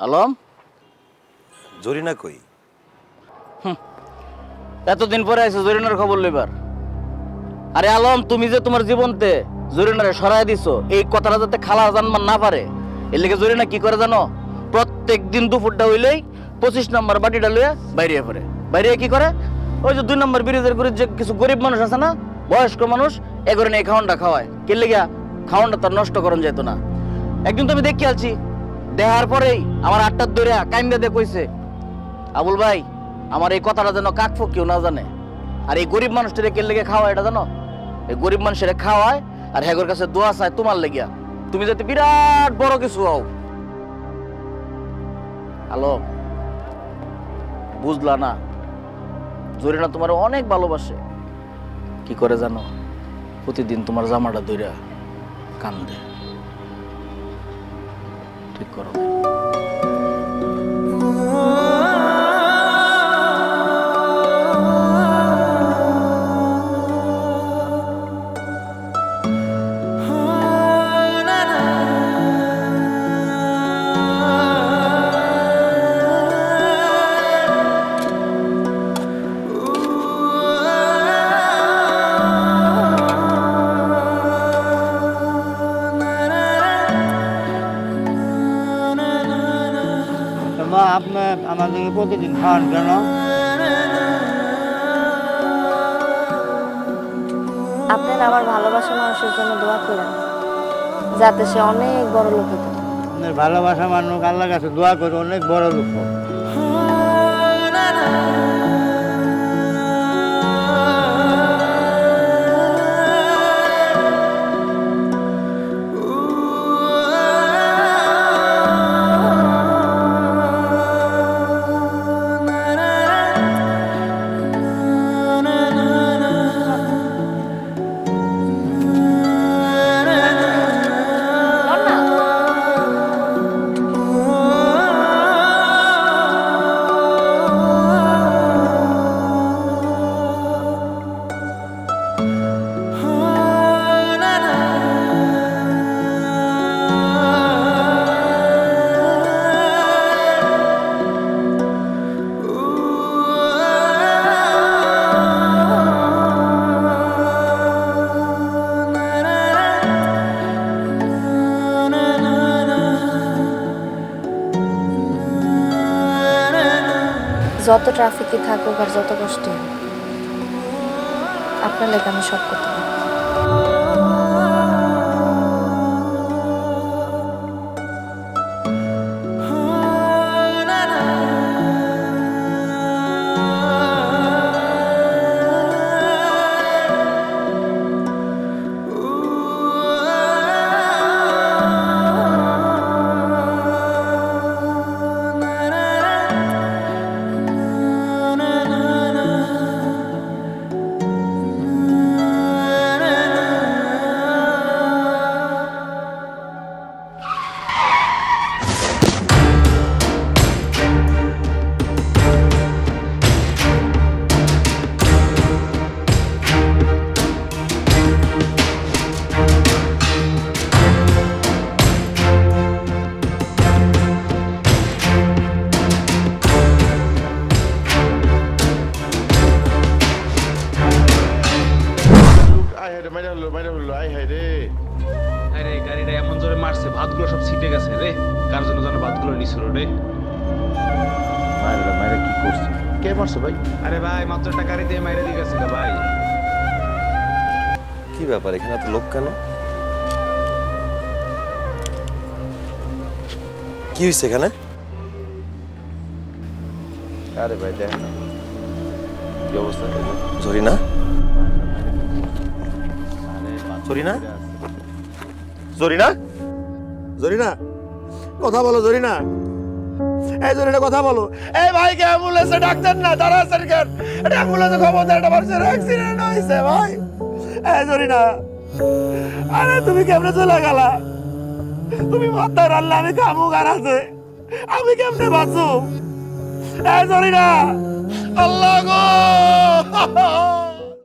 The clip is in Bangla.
আলম জরিনা কই? এতদিন পরে আইছো জরিনার খবর লইবার। আরে আলম, তুমি যে তোমার জীবনতে জরিনারে সরাই দিছো, এই কথাটা যাতে খালা জানবার না পারে এর লেগে জরিনা কি করে জানো? প্রত্যেক দিন দুপুরটা হইলেই 25 নম্বর বাটিটা লইয়া বাইরে পড়ে। বাইরে কি করে? ওই যে 2 নম্বর ব্রিজের করে যে কিছু গরিব মানুষ আছে না, বয়স্ক মানুষ, এগরে নিয়ে খাওয়ানটা খাওয়ায়। কে লেগা? খাওয়ানটা তার নষ্ট করন যেত না। একদিন তুমি দেখি আলছি, দেখার পরেই আমার 8টার দৌড়া কাইন্দা দিয়ে কইছে, আবুল ভাই আমার এই কথাটা যেন কাকফো কেউ না জানে। আর এই গরিব মানুষটারে কে লেগে খাওয়ায় এটা জানো? এই গরিব মানুষের খাওয়ায় আর হেগর কাছে দোয়া চায় তোমার লেগিয়া, তুমি যাতে বিরাট বড় কিছু হও। হ্যালো, বুঝলা না? জরিনা তোমার অনেক ভালোবাসে। কি করে জানো? প্রতিদিন তোমার জামাটা ধইরা কান্দে। ঠিক করো। আপনি আমাদেরকে প্রতিদিন খাওয়ান কেন? আপনার আমার ভালোবাসা মানুষের জন্য দোয়া করেন, যাতে সে অনেক বড় লোক হতে। আপনার ভালোবাসা মানুষ আল্লাহর কাছে দোয়া করে অনেক বড় লোক হোক। যত ট্রাফিকে থাকুক আর যত কষ্ট হোক, আপনার লেগে আমি সব করতে পারি। গাড়িটা এমন জোরে মারছে, ভাতগুলো সব ছিটে গেছে রে। কার জন্য যেন ভাতগুলো নিছিল রে। মায়েরা কি করছে? কে মারছে ভাই? আরে ভাই, মাত্র একটা গাড়ি দিয়ে মাইরে দিয়ে গেছিল ভাই। কি ব্যাপার, এখানে এত লোক কেন? কি হয়েছে এখানে? আরে ভাই দেখ না কি অবস্থা। জরিনা, জরিনা, জরিনা, জরিনা, কথা বলো জরিনা। এই জরিনা কথা বলো। এই ভাই কে অ্যাম্বুলেন্সে ডাকতেন না? তারা সরকার এটা অ্যাম্বুলেন্সে খবর দেয়, একটা মানুষের অ্যাক্সিডেন্ট হয়েছে ভাই। এই জরিনা, আরে তুমি কেমনে চলে গেলা? তুমি মাথায় আল্লাহ, আমি কামু গারাছে, আমি কেমনে বাঁচু? এই জরিনা, আল্লাহ গো।